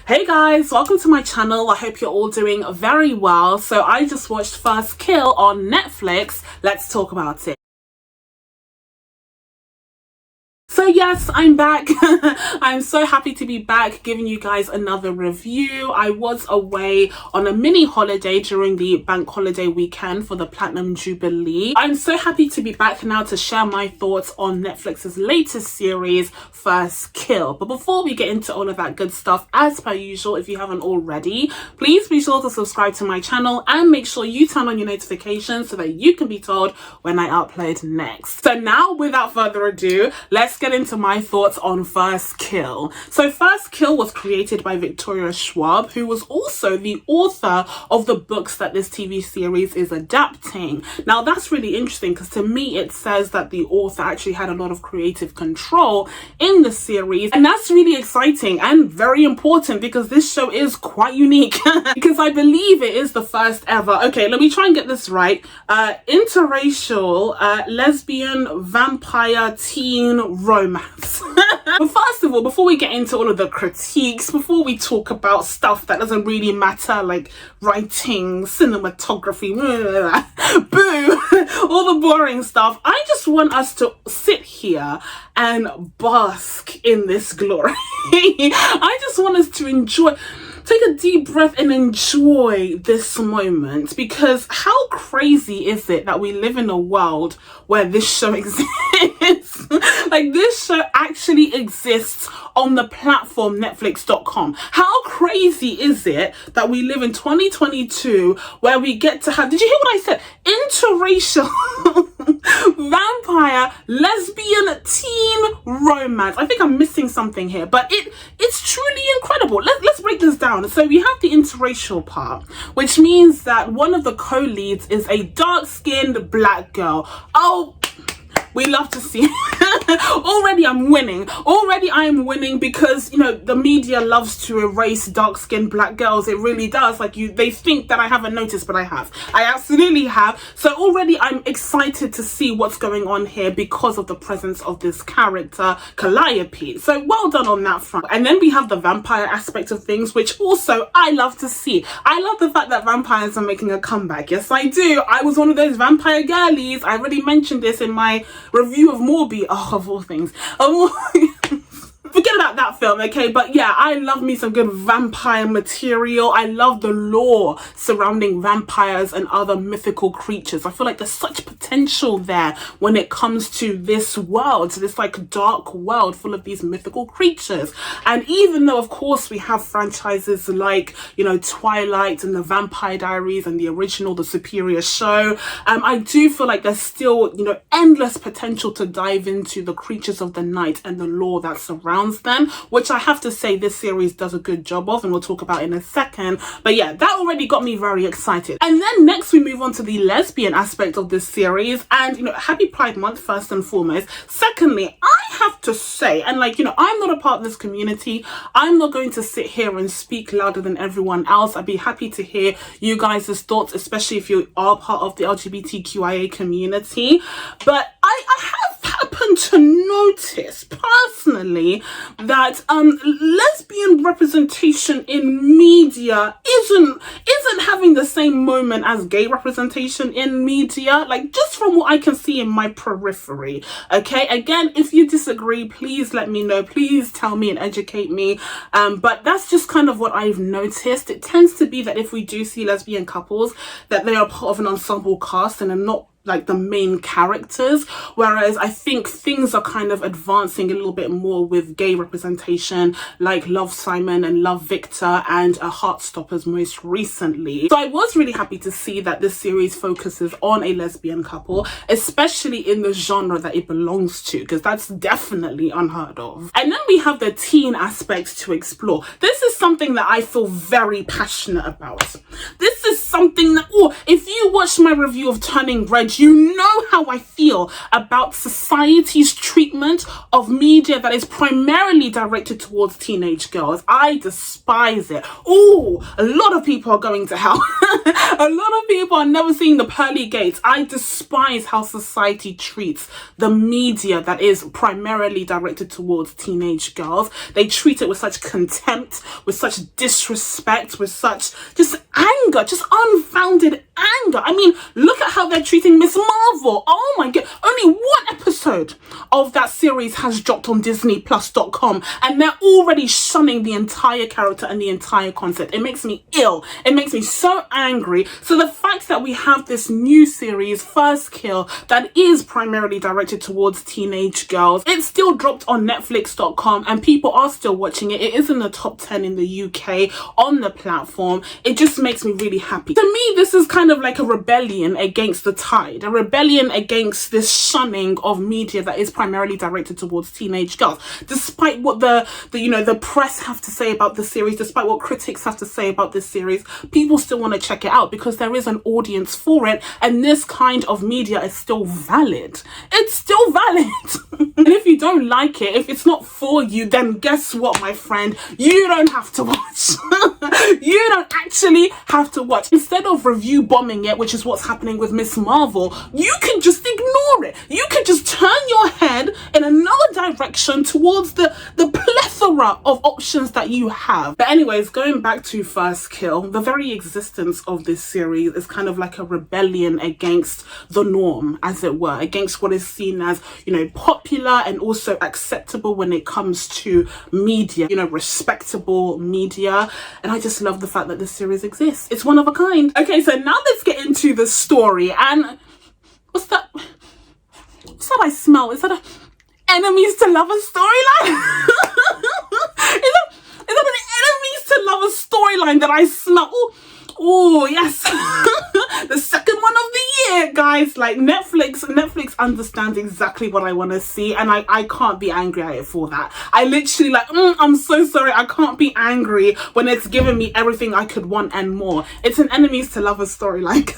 Hey guys, welcome to my channel. I hope you're all doing very well. So I just watched First Kill on Netflix. Let's talk about it. So yes, I'm back. I'm so happy to be back giving you guys another review. I was away on a mini holiday during the bank holiday weekend for the Platinum Jubilee. I'm so happy to be back now to share my thoughts on Netflix's latest series, First Kill. But before we get into all of that good stuff, as per usual, if you haven't already, please be sure to subscribe to my channel and make sure you turn on your notifications so that you can be told when I upload next. So now, without further ado, let's get into my thoughts on First Kill. So First Kill was created by Victoria Schwab, who was also the author of the books that this TV series is adapting. Now that's really interesting because to me it says that the author actually had a lot of creative control in the series, and that's really exciting and very important because this show is quite unique because I believe it is the first ever, okay, let me try and get this right, interracial lesbian vampire teen romance. But first of all, before we get into all of the critiques, before we talk about stuff that doesn't really matter like writing, cinematography, boo, all the boring stuff, I just want us to sit here and bask in this glory. I just want us to enjoy, take a deep breath and enjoy this moment, because how crazy is it that we live in a world where this show exists? Like, this show actually exists on the platform Netflix.com. How crazy is it that we live in 2022 where we get to have, did you hear what I said? Interracial vampire lesbian teen romance. I think I'm missing something here, but it's truly incredible. Let's break this down. So we have the interracial part, which means that one of the co-leads is a dark-skinned black girl. Oh, we love to see already I'm winning. Already I am winning because, you know, the media loves to erase dark-skinned black girls. It really does. Like, they think that I haven't noticed, but I have. I absolutely have. So already I'm excited to see what's going on here because of the presence of this character, Calliope. So well done on that front. And then we have the vampire aspect of things, which also I love to see. I love the fact that vampires are making a comeback. Yes, I do. I was one of those vampire girlies. I already mentioned this in my review of Morbi, of all things. Forget about that film, okay? But yeah, I love me some good vampire material. I love the lore surrounding vampires and other mythical creatures. I feel like there's such potential there when it comes to this world, to this like dark world full of these mythical creatures. And even though, of course, we have franchises like, you know, Twilight and the Vampire Diaries and the original, the Superior show, I do feel like there's still, you know, endless potential to dive into the creatures of the night and the lore that surrounds them, which I have to say this series does a good job of, and we'll talk about in a second. But yeah, that already got me very excited. And then next we move on to the lesbian aspect of this series, and, you know, happy Pride Month first and foremost. Secondly, I have to say, and like, you know, I'm not a part of this community. I'm not going to sit here and speak louder than everyone else. I'd be happy to hear you guys' thoughts, especially if you are part of the LGBTQIA community. But I have happened to notice personally that lesbian representation in media isn't having the same moment as gay representation in media, like just from what I can see in my periphery. Okay, again, if you disagree, please let me know, please tell me and educate me, but that's just kind of what I've noticed. It tends to be that if we do see lesbian couples, that they are part of an ensemble cast and are not like the main characters, whereas I think things are kind of advancing a little bit more with gay representation, like Love Simon and Love Victor and Heartstoppers most recently. So I was really happy to see that this series focuses on a lesbian couple, especially in the genre that it belongs to, because that's definitely unheard of. And then we have the teen aspect to explore. This is something that I feel very passionate about. This is something that, oh, if you watch my review of Turning Red, you know how I feel about society's treatment of media that is primarily directed towards teenage girls. I despise it. Oh, a lot of people are going to hell. A lot of people are never seeing the pearly gates. I despise how society treats the media that is primarily directed towards teenage girls. They treat it with such contempt, with such disrespect, with such just anger, just unfounded anger. I mean, look at how they're treating Miss Marvel. Oh my god, only one episode of that series has dropped on disneyplus.com and they're already shunning the entire character and the entire concept. It makes me ill. It makes me so angry. So the fact that we have this new series, First Kill, that is primarily directed towards teenage girls, it's still dropped on netflix.com and people are still watching it. It is in the top 10 in the UK on the platform. It just makes me really happy. To me, this is kind of like a rebellion against the tide, a rebellion against this shunning of media that is primarily directed towards teenage girls. Despite what the press have to say about the series, despite what critics have to say about this series, people still want to check it out because there is an audience for it, and this kind of media is still valid. It's still valid. And if you don't like it, if it's not for you, then guess what, my friend? You don't have to watch. You don't actually have to watch. Instead of review bombing it, which is what's happening with Miss Marvel, you can just ignore it. You can just turn your head in another direction towards the plethora of options that you have. But anyways, going back to First Kill, the very existence of this series is kind of like a rebellion against the norm, as it were, against what is seen as, popular and also acceptable when it comes to media, respectable media. And I just love the fact that this series exists. It's one of a kind. Okay, so now let's get into the story. And what's that I smell? Is that a enemies to lovers storyline? is that an enemies to lovers storyline that I smell? Oh yes. The second one of the year, guys. Like Netflix understands exactly what I want to see, and I can't be angry at it for that. I literally I'm so sorry, I can't be angry when it's giving me everything I could want and more. It's an enemies to lovers storyline.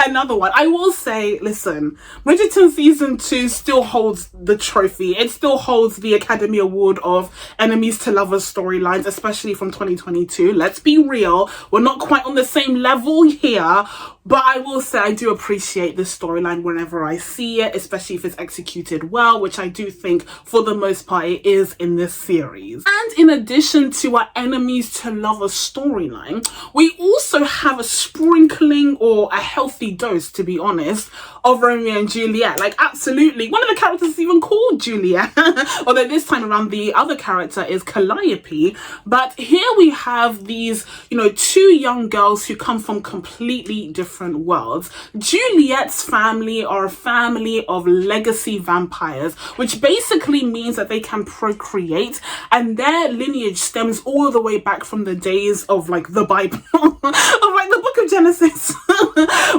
Another one. I will say, listen, Bridgerton season 2 still holds the trophy. It still holds the Academy Award of enemies to lovers storylines, especially from 2022. Let's be real, we're not quite on the same level here, but I will say I do appreciate this storyline whenever I see it, especially if it's executed well, which I do think for the most part it is in this series. And in addition to our enemies to lovers storyline, we also have a sprinkling, or a healthy dose, to be honest, of Romeo and Juliet. Like, absolutely. One of the characters is even called Juliet, although this time around the other character is Calliope. But here we have these, two young girls who come from completely different worlds. Juliet's family are a family of legacy vampires, which basically means that they can procreate, and their lineage stems all the way back from the days of the Bible, of the book of Genesis,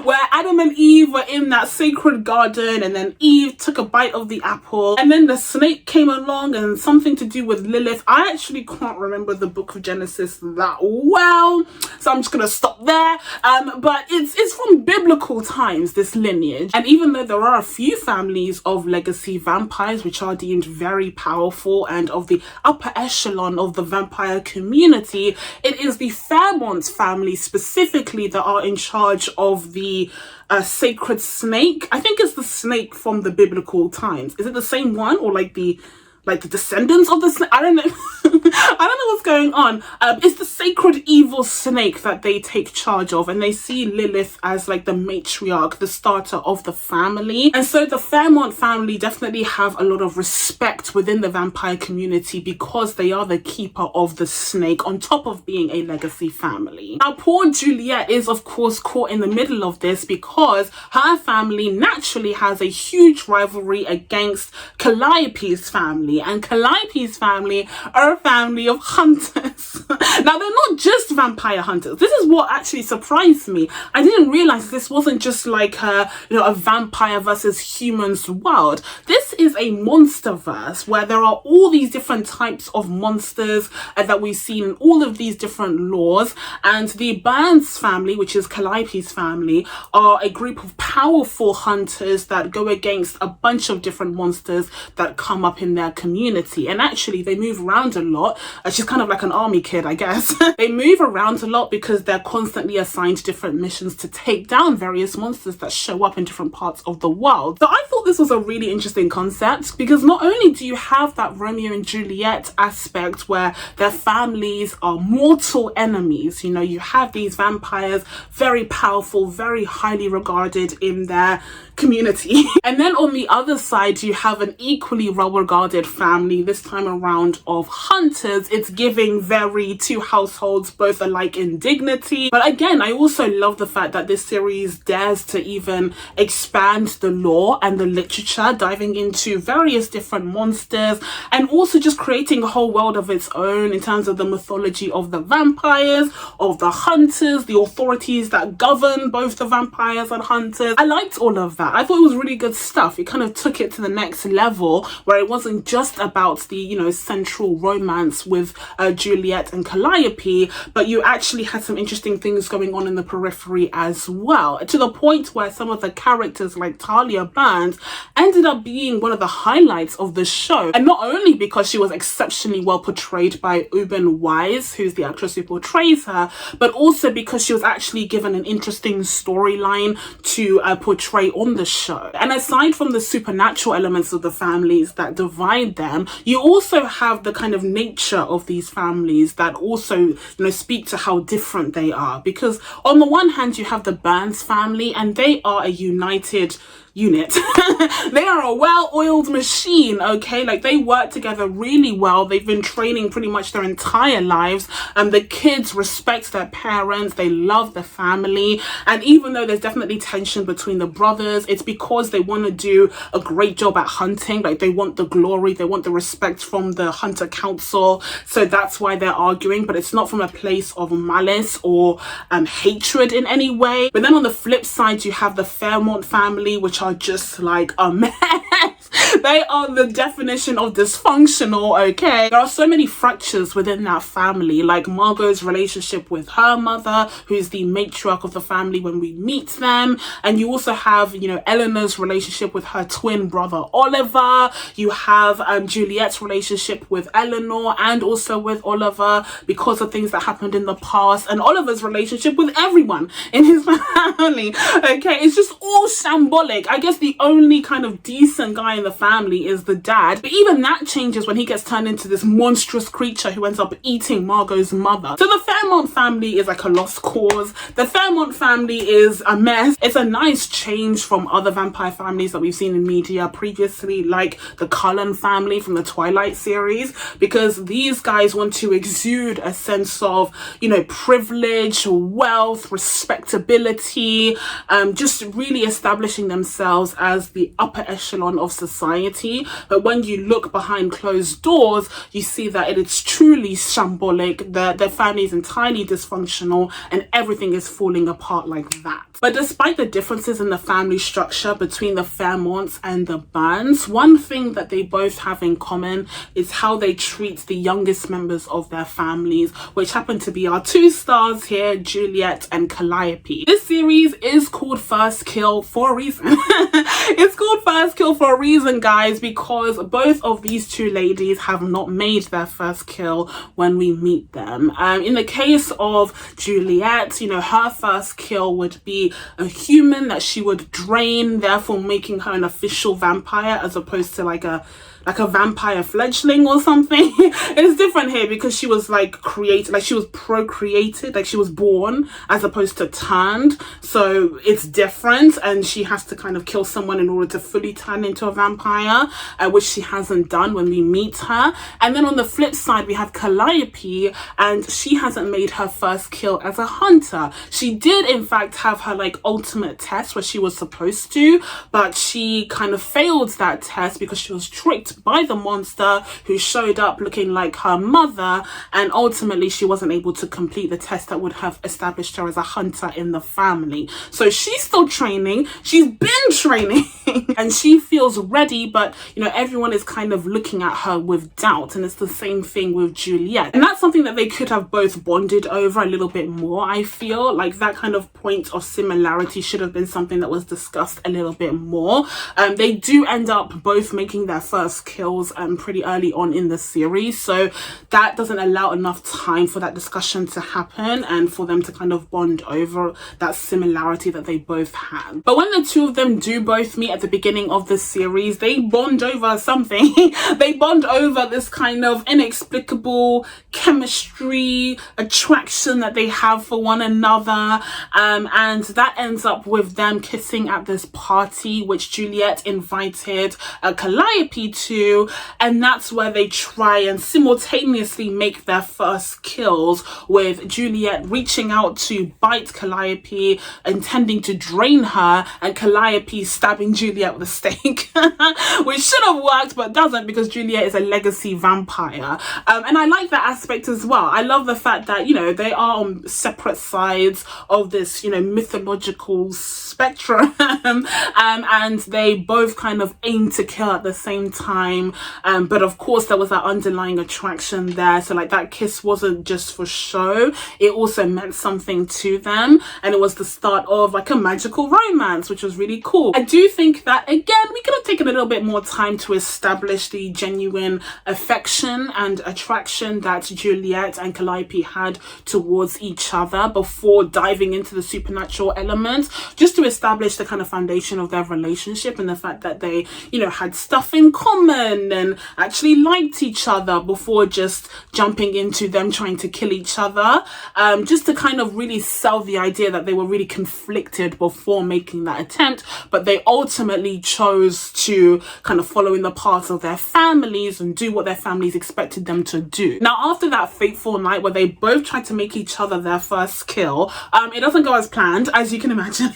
where Adam and Eve were in that sacred garden, and then Eve took a bite of the apple, and then the snake came along, and something to do with Lilith. I actually can't remember the book of Genesis that well, so I'm just gonna stop there. But it's from biblical times, this lineage, and even though there are a few families of legacy vampires which are deemed very powerful and of the upper echelon of the vampire community, it is the Fairmont family specifically that are in charge of the sacred snake. I think it's the snake from the biblical times. Is it the same one, or the descendants of the snake? I don't know. I don't know what's going on. It's the sacred evil snake that they take charge of, and they see Lilith as the matriarch, the starter of the family. And so the Fairmont family definitely have a lot of respect within the vampire community because they are the keeper of the snake, on top of being a legacy family. Now, poor Juliet is of course caught in the middle of this because her family naturally has a huge rivalry against Calliope's family, and Calliope's family are a family of hunters. Now, they're not just vampire hunters. This is what actually surprised me. I didn't realize this wasn't just a vampire versus humans world. This is a monsterverse where there are all these different types of monsters that we've seen in all of these different lores, and the Burns family, which is Calliope's family, are a group of powerful hunters that go against a bunch of different monsters that come up in their community. And actually they move around a lot. She's kind of like an army kid, I guess. They move around a lot because they're constantly assigned different missions to take down various monsters that show up in different parts of the world. So I thought this was a really interesting concept, because not only do you have that Romeo and Juliet aspect where their families are mortal enemies, you know, you have these vampires, very powerful, very highly regarded in their community. And then on the other side, you have an equally well-regarded family, this time around of hunters. It's giving very two households both alike in dignity. But again, I also love the fact that this series dares to even expand the lore and the literature, diving into various different monsters and also just creating a whole world of its own in terms of the mythology of the vampires, of the hunters, the authorities that govern both the vampires and hunters. I liked all of that. I thought it was really good stuff. It kind of took it to the next level where it wasn't just about the, you know, central romance with Juliet and Calliope, but you actually had some interesting things going on in the periphery as well, to the point where some of the characters like Talia Burns ended up being one of the highlights of the show. And not only because she was exceptionally well portrayed by Ubin Wise, who's the actress who portrays her, but also because she was actually given an interesting storyline to portray on the show. And aside from the supernatural elements of the families that divide them, you also have the kind of nature of these families that also, you know, speak to how different they are. Because on the one hand, you have the Burns family, and they are a united unit. They are a well-oiled machine, okay? Like, they work together really well. They've been training pretty much their entire lives, and the kids respect their parents. They love their family. And even though there's definitely tension between the brothers, it's because they want to do a great job at hunting. Like, they want the glory, they want the respect from the hunter council, so that's why they're arguing. But it's not from a place of malice or hatred in any way. But then on the flip side, you have the Fairmont family, which are just like a mess. They are the definition of dysfunctional, okay? There are so many fractures within that family, like Margot's relationship with her mother, who's the matriarch of the family when we meet them. And you also have, you know, Eleanor's relationship with her twin brother Oliver. You have Juliet's relationship with Eleanor and also with Oliver because of things that happened in the past, and Oliver's relationship with everyone in his family, okay? It's just all shambolic. I guess the only kind of decent guy in the family is the dad, but even that changes when he gets turned into this monstrous creature who ends up eating Margot's mother. So the Fairmont family is like a lost cause. The Fairmont family is a mess. It's a nice change from other vampire families that we've seen in media previously, like the Cullen family from the Twilight series, because these guys want to exude a sense of, you know, privilege, wealth, respectability, just really establishing themselves as the upper echelon of society. But when you look behind closed doors, you see that it is truly shambolic. Their family is entirely dysfunctional and everything is falling apart like that. But despite the differences in the family structure between the Fairmonts and the Burns, one thing that they both have in common is how they treat the youngest members of their families, which happen to be our two stars here, Juliet and Calliope. This series is called First Kill for a reason. It's called First Kill for a reason, guys, because both of these two ladies have not made their first kill when we meet them. In the case of Juliet, you know, her first kill would be a human that she would drain, therefore making her an official vampire as opposed to like a vampire fledgling or something. It's different here because she was like created, like she was procreated, like she was born as opposed to turned. So it's different, and she has to kind of kill someone in order to fully turn into a vampire, which she hasn't done when we meet her. And then on the flip side, we have Calliope, and she hasn't made her first kill as a hunter. She did in fact have her like ultimate test where she was supposed to, but she kind of failed that test because she was tricked killed by the monster who showed up looking like her mother, and ultimately she wasn't able to complete the test that would have established her as a hunter in the family. So she's still training, she's been training and she feels ready, but you know, everyone is kind of looking at her with doubt. And it's the same thing with Juliet, and that's something that they could have both bonded over a little bit more. I feel like that kind of point of similarity should have been something that was discussed a little bit more. They do end up both making their first kills pretty early on in the series, so that doesn't allow enough time for that discussion to happen and for them to kind of bond over that similarity that they both had. But when the two of them do both meet at the beginning of the series, they bond over something. They bond over this kind of inexplicable chemistry, attraction that they have for one another, and that ends up with them kissing at this party which Juliet invited Calliope to, and that's where they try and simultaneously make their first kills, with Juliet reaching out to bite Calliope, intending to drain her, and Calliope stabbing Juliet with a stake which should have worked but doesn't, because Juliet is a legacy vampire. And I like that aspect as well. I love the fact that, you know, they are on separate sides of this, you know, mythological spectrum and they both kind of aim to kill at the same time, but of course there was that underlying attraction there. So like that kiss wasn't just for show, it also meant something to them, and it was the start of like a magical romance, which was really cool. I do think that again we could have taken a little bit more time to establish the genuine affection and attraction that Juliet and Calliope had towards each other before diving into the supernatural elements, just to establish the kind of foundation of their relationship and the fact that they, you know, had stuff in common and actually liked each other before just jumping into them trying to kill each other, just to kind of really sell the idea that they were really conflicted before making that attempt, but they ultimately chose to kind of follow in the paths of their families and do what their families expected them to do. Now after that fateful night where they both tried to make each other their first kill, it doesn't go as planned, as you can imagine.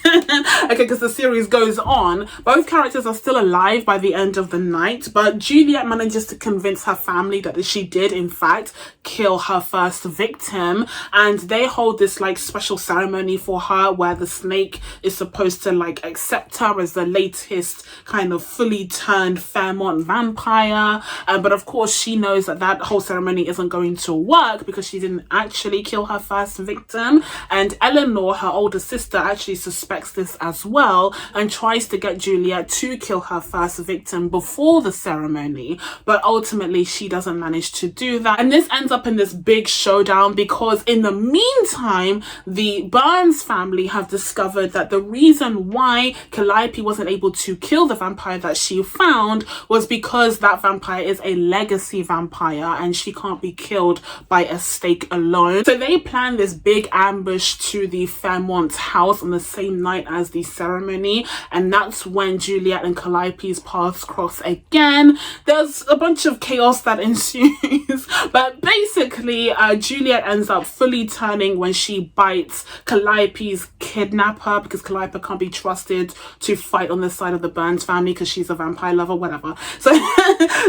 Okay, because the series goes on. Both characters are still alive by the end of the night, but Juliet manages to convince her family that she did in fact kill her first victim, and they hold this like special ceremony for her where the snake is supposed to like accept her as the latest kind of fully turned Fairmont vampire, but of course she knows that that whole ceremony isn't going to work because she didn't actually kill her first victim, and Eleanor, her older sister, actually suspects this as well and tries to get Juliet to kill her first victim before the ceremony, but ultimately she doesn't manage to do that, and this ends up in this big showdown because in the meantime the Burns family have discovered that the reason why Calliope wasn't able to kill the vampire that she found was because that vampire is a legacy vampire and she can't be killed by a stake alone. So they plan this big ambush to the Fairmont house on the same night as the ceremony, and that's when Juliet and Calliope's paths cross again. There's a bunch of chaos that ensues, but basically Juliet ends up fully turning when she bites Calliope's kidnapper, because Calliope can't be trusted to fight on the side of the Burns family because she's a vampire lover, whatever. So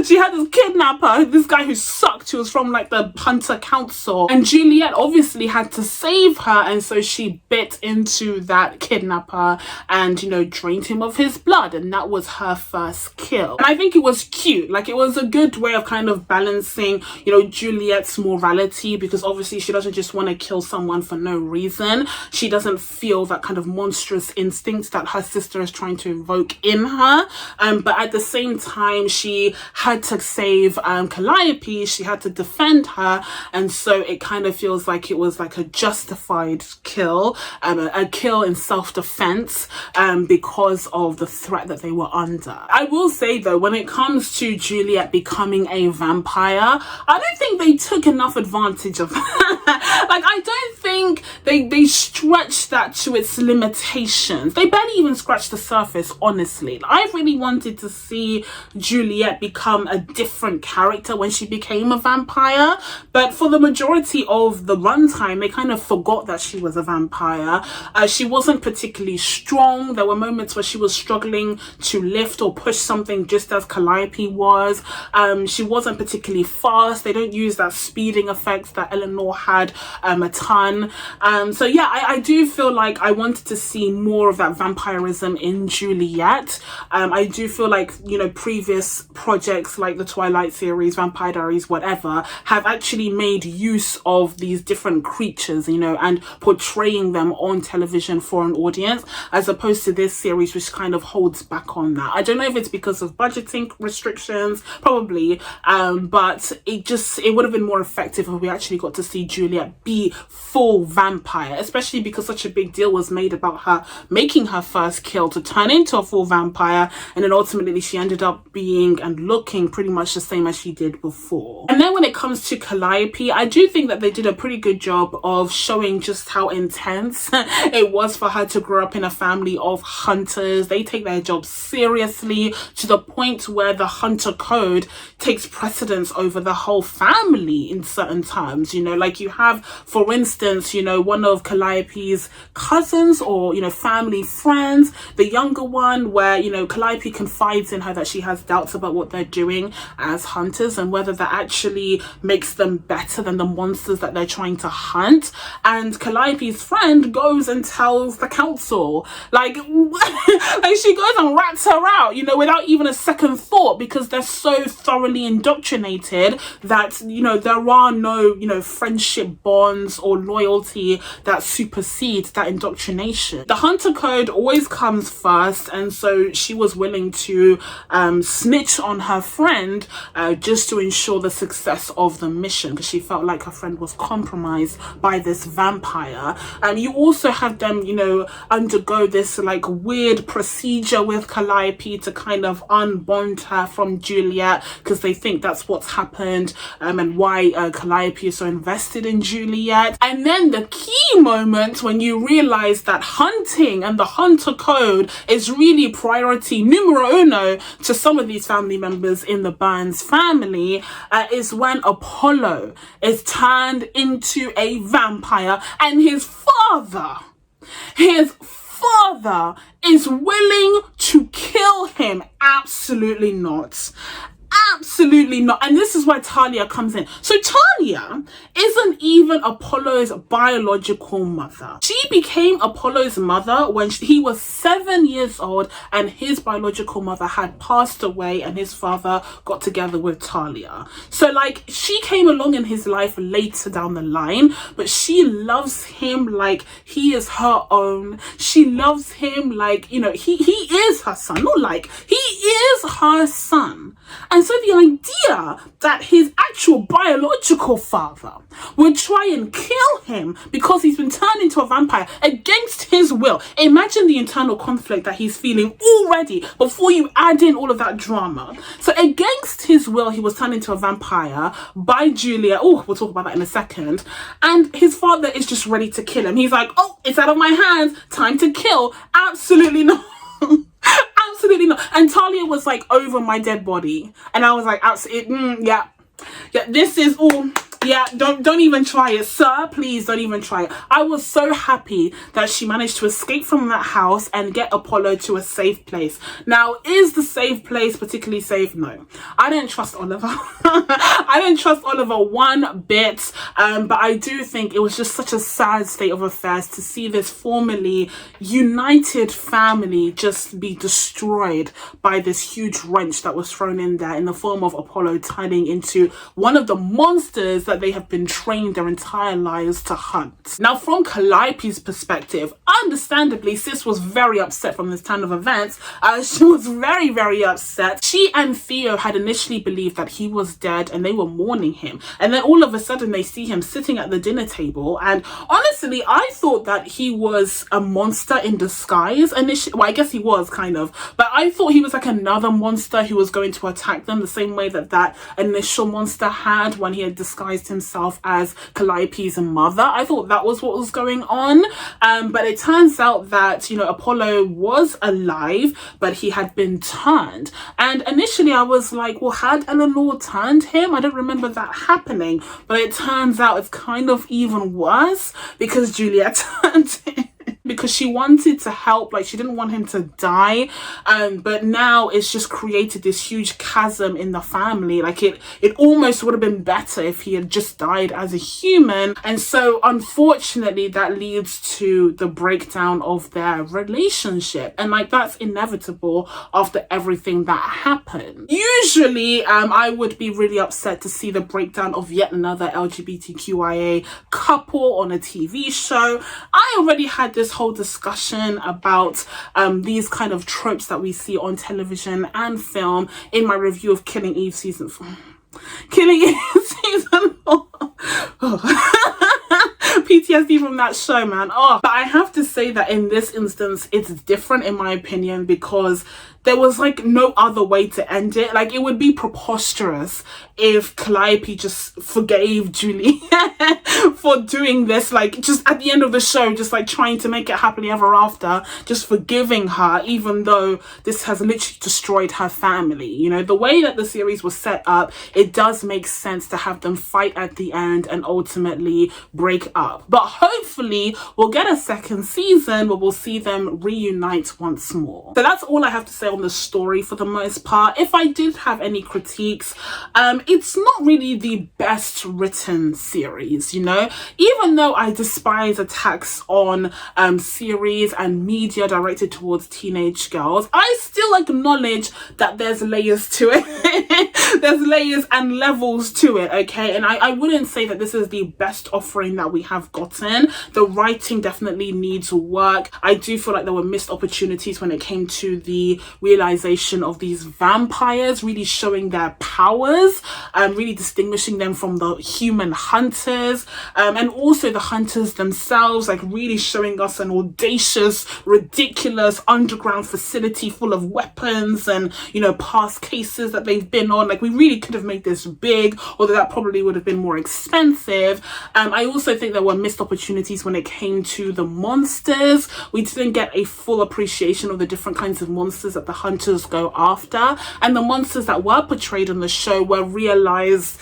she had this kidnapper, this guy who sucked, who was from like the Hunter Council, and Juliet obviously had to save her, and so she bit into that kidnapper and, you know, drained him of his blood, and that was her first kill. And I think it was cute, like it was a good way of kind of balancing, you know, Juliet's morality, because obviously she doesn't just want to kill someone for no reason. She doesn't feel that kind of monstrous instinct that her sister is trying to evoke in her, but at the same time she had to save Calliope, she had to defend her, and so it kind of feels like it was like a justified kill, a kill in self-defense, because of the threat that they were under. I will say though, when it comes to Juliet becoming a vampire, I don't think they took enough advantage of that. Like I don't think they stretched that to its limitations. They barely even scratched the surface, honestly. I really wanted to see Juliet become a different character when she became a vampire, but for the majority of the runtime, they kind of forgot that she was a vampire. She wasn't particularly strong. There were moments where she was struggling to lift or push something, just as Calliope was. She wasn't particularly fast. They don't use that speeding effect that Eleanor had a ton. So yeah, I do feel like I wanted to see more of that vampirism in Juliet. I do feel like, you know, previous projects like the Twilight series, Vampire Diaries, whatever, have actually made use of these different creatures, you know, and portraying them on television for an audience, as opposed to this series, which kind of holds back on that. I don't know if it's because of budgeting restrictions, probably, but it would have been more effective if we actually got to see Juliet be full vampire, especially because such a big deal was made about her making her first kill to turn into a full vampire, and then ultimately she ended up being and looking pretty much the same as she did before. And then when it comes to Calliope, I do think that they did a pretty good job of showing just how intense it was for her to grow up in a family of hunters. They take their job seriously to the point where the hunter code takes precedence over the whole family in certain terms. You know, like you have, for instance, you know, one of Calliope's cousins or, you know, family friends, the younger one, where, you know, Calliope confides in her that she has doubts about what they're doing as hunters and whether that actually makes them better than the monsters that they're trying to hunt. And Calliope's friend goes and tells the council, like, like she goes and rats her out, you know, without even a second thought, because they're so thoroughly indoctrinated that, you know, there are no, you know, friendship bonds or loyalty that supersedes that indoctrination. The hunter code always comes first, and so she was willing to snitch on her friend just to ensure the success of the mission, because she felt like her friend was compromised by this vampire. And you also have them, you know, undergo this like weird procedure with Calliope to kind of unbond her from Juliet, because they think that's what's happened, and why Calliope is so invested in Juliet. And then the key moment when you realize that hunting and the hunter code is really priority numero uno to some of these family members in the Burns family, is when Apollo is turned into a vampire and his father is willing to kill him. Absolutely not. Absolutely not. And this is where Talia comes in. So Talia isn't even Apollo's biological mother. She became Apollo's mother when he was 7 years old and his biological mother had passed away and his father got together with Talia. So like she came along in his life later down the line, but she loves him like he is her own. She loves him like, you know, he is her son. Not like, he is her son. And so the idea that his actual biological father would try and kill him because he's been turned into a vampire against his will. Imagine the internal conflict that he's feeling already before you add in all of that drama. So against his will, he was turned into a vampire by Julia. Oh, we'll talk about that in a second. And his father is just ready to kill him. He's like, oh, it's out of my hands. Time to kill. Absolutely not. Absolutely not. And Talia was like, over my dead body. And I was like, absolutely, yeah, this is all. Yeah, don't even try it, sir. Please don't even try it. I was so happy that she managed to escape from that house and get Apollo to a safe place. Now, is the safe place particularly safe? No. I didn't trust Oliver. I didn't trust Oliver one bit. But I do think it was just such a sad state of affairs to see this formerly united family just be destroyed by this huge wrench that was thrown in there in the form of Apollo turning into one of the monsters that they have been trained their entire lives to hunt. Now, from Calliope's perspective, understandably, sis was very upset from this turn of events. She was very, very upset. She and Theo had initially believed that he was dead and they were mourning him. And then all of a sudden they see him sitting at the dinner table. And honestly, I thought that he was a monster in disguise initially. Well, I guess he was kind of, but I thought he was like another monster who was going to attack them the same way that that initial monster had when he had disguised disguised himself as Calliope's mother. I thought that was what was going on. But it turns out that, you know, Apollo was alive, but he had been turned. And initially I was like, well, had Eleanor turned him? I don't remember that happening. But it turns out it's kind of even worse because Juliet turned him. Because she wanted to help, like she didn't want him to die, but now it's just created this huge chasm in the family. Like it almost would have been better if he had just died as a human. And so unfortunately that leads to the breakdown of their relationship, and like that's inevitable after everything that happened. Usually I would be really upset to see the breakdown of yet another LGBTQIA couple on a TV show. I already had this whole discussion about these kind of tropes that we see on television and film in my review of Killing Eve season 4. Killing Eve season 4. PTSD from that show, man. But I have to say that in this instance it's different in my opinion, because there was like no other way to end it. Like it would be preposterous if Calliope just forgave Julie for doing this, like just at the end of the show, just like trying to make it happily ever after, just forgiving her, even though this has literally destroyed her family. You know, the way that the series was set up, it does make sense to have them fight at the end and ultimately break up. But hopefully we'll get a second season where we'll see them reunite once more. So that's all I have to say on the story for the most part. If I did have any critiques, it's not really the best written series, you know, even though I despise attacks on series and media directed towards teenage girls, I still acknowledge that there's layers to it. There's layers and levels to it, okay? And I wouldn't say that this is the best offering that we have gotten. The writing definitely needs work. I do feel like there were missed opportunities when it came to the realization of these vampires, really showing their powers and really distinguishing them from the human hunters, and also the hunters themselves, like really showing us an audacious, ridiculous underground facility full of weapons and, you know, past cases that they've been on. Like we really could have made this big, although that probably would have been more expensive. I also think there were missed opportunities when it came to the monsters. We didn't get a full appreciation of the different kinds of monsters that the hunters go after, and the monsters that were portrayed on the show were realized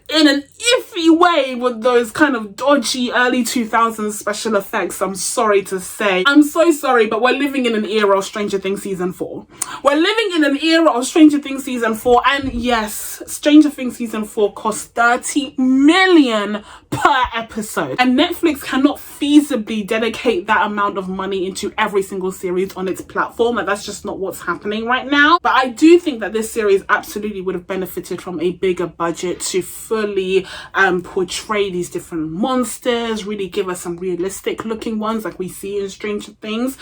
in an iffy way with those kind of dodgy early 2000s special effects. I'm sorry to say. I'm so sorry, but we're living in an era of Stranger Things season 4. We're living in an era of Stranger Things season 4, and yes, Stranger Things season 4 cost 30 million per episode, and Netflix cannot feasibly dedicate that amount of money into every single series on its platform. Like that's just not what's happening right now. But I do think that this series absolutely would have benefited from a bigger budget to fully portray these different monsters, really give us some realistic looking ones like we see in Stranger Things,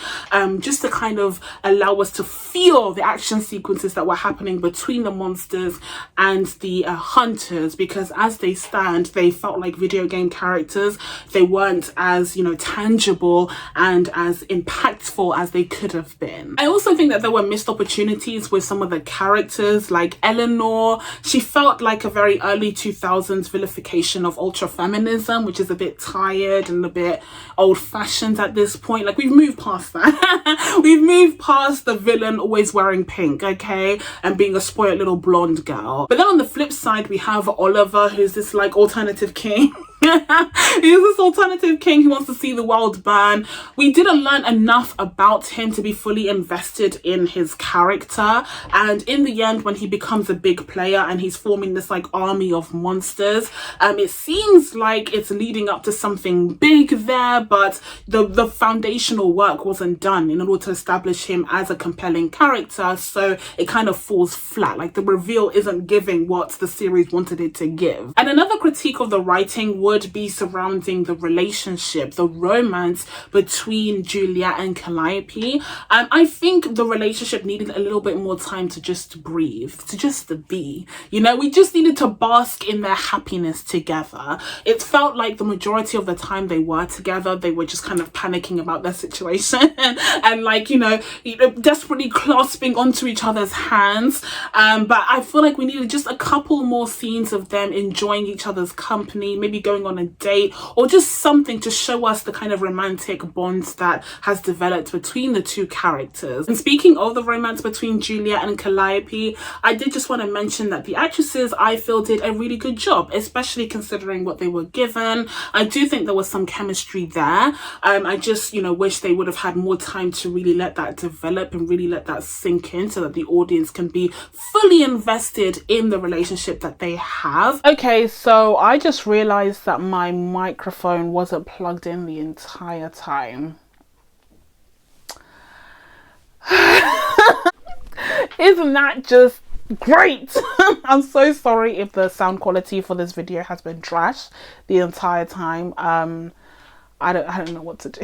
just to kind of allow us to feel the action sequences that were happening between the monsters and the hunters, because as they stand, they felt like video game characters. They weren't as, you know, tangible and as impactful as they could have been. I also think that there were missed opportunities with some of the characters, like Eleanor. She felt like a very early 2000s vilification of ultra feminism, which is a bit tired and a bit old-fashioned at this point. Like we've moved past that. We've moved past the villain always wearing pink, okay, and being a spoiled little blonde girl. But then on the flip side, we have Oliver, who's this like alternative king. He's this alternative king who wants to see the world burn. We didn't learn enough about him to be fully invested in his character, and in the end, when he becomes a big player and he's forming this like army of monsters, it seems like it's leading up to something big there, but the foundational work wasn't done in order to establish him as a compelling character, so it kind of falls flat. Like the reveal isn't giving what the series wanted it to give. And another critique of the writing would be surrounding the relationship, the romance between Julia and Calliope. I think the relationship needed a little bit more time to just breathe, to just be. You know, we just needed to bask in their happiness together. It felt like the majority of the time they were together, they were just kind of panicking about their situation and like, you know, desperately clasping onto each other's hands. But I feel like we needed just a couple more scenes of them enjoying each other's company, maybe going on a date, or just something to show us the kind of romantic bonds that has developed between the two characters. And speaking of the romance between Julia and Calliope, I did just want to mention that the actresses, I feel, did a really good job, especially considering what they were given. I do think there was some chemistry there. I just, you know, wish they would have had more time to really let that develop and really let that sink in so that the audience can be fully invested in the relationship that they have. Okay, so I just realized that my microphone wasn't plugged in the entire time. Isn't that just great? I'm so sorry if the sound quality for this video has been trash the entire time. I don't know what to do.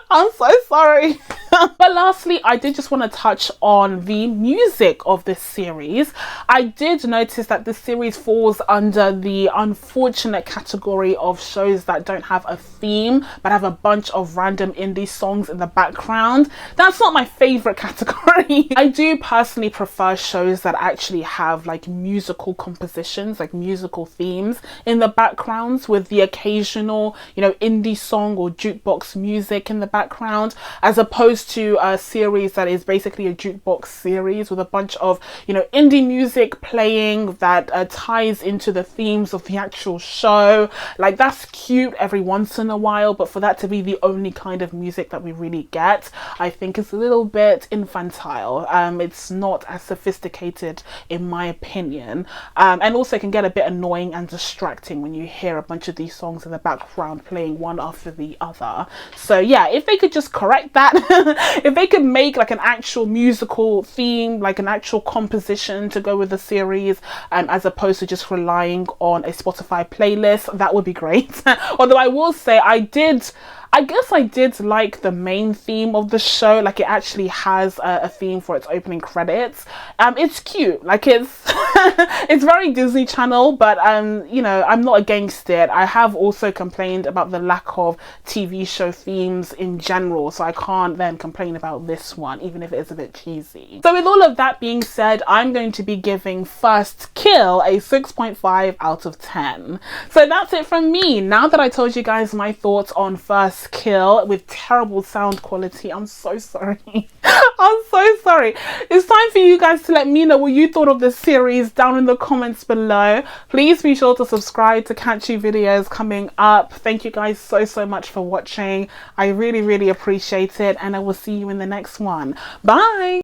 I'm so sorry. But lastly, I did just want to touch on the music of this series. I did notice that this series falls under the unfortunate category of shows that don't have a theme but have a bunch of random indie songs in the background. That's not my favorite category. I do personally prefer shows that actually have like musical compositions, like musical themes in the backgrounds, with the occasional, you know, indie song or jukebox music in the background, as opposed to a series that is basically a jukebox series with a bunch of, you know, indie music playing that ties into the themes of the actual show. Like, that's cute every once in a while, but for that to be the only kind of music that we really get, I think it's a little bit infantile. It's not as sophisticated in my opinion, and also can get a bit annoying and distracting when you hear a bunch of these songs in the background playing one after the other. So yeah, if they could just correct that, if they could make like an actual musical theme, like an actual composition to go with the series, as opposed to just relying on a Spotify playlist, that would be great. Although I will say I guess I did like the main theme of the show. Like, it actually has a theme for its opening credits. It's cute. Like, it's it's very Disney Channel, but you know, I'm not against it. I have also complained about the lack of TV show themes in general, so I can't then complain about this one, even if it is a bit cheesy. So with all of that being said, I'm going to be giving First Kill a 6.5 out of 10. So that's it from me. Now that I told you guys my thoughts on First Kill with terrible sound quality, I'm so sorry. I'm so sorry. It's time for you guys to let me know what you thought of this series down in the comments below. Please be sure to subscribe to catch you videos coming up. Thank you guys so much for watching. I really appreciate it, and I will see you in the next one. Bye.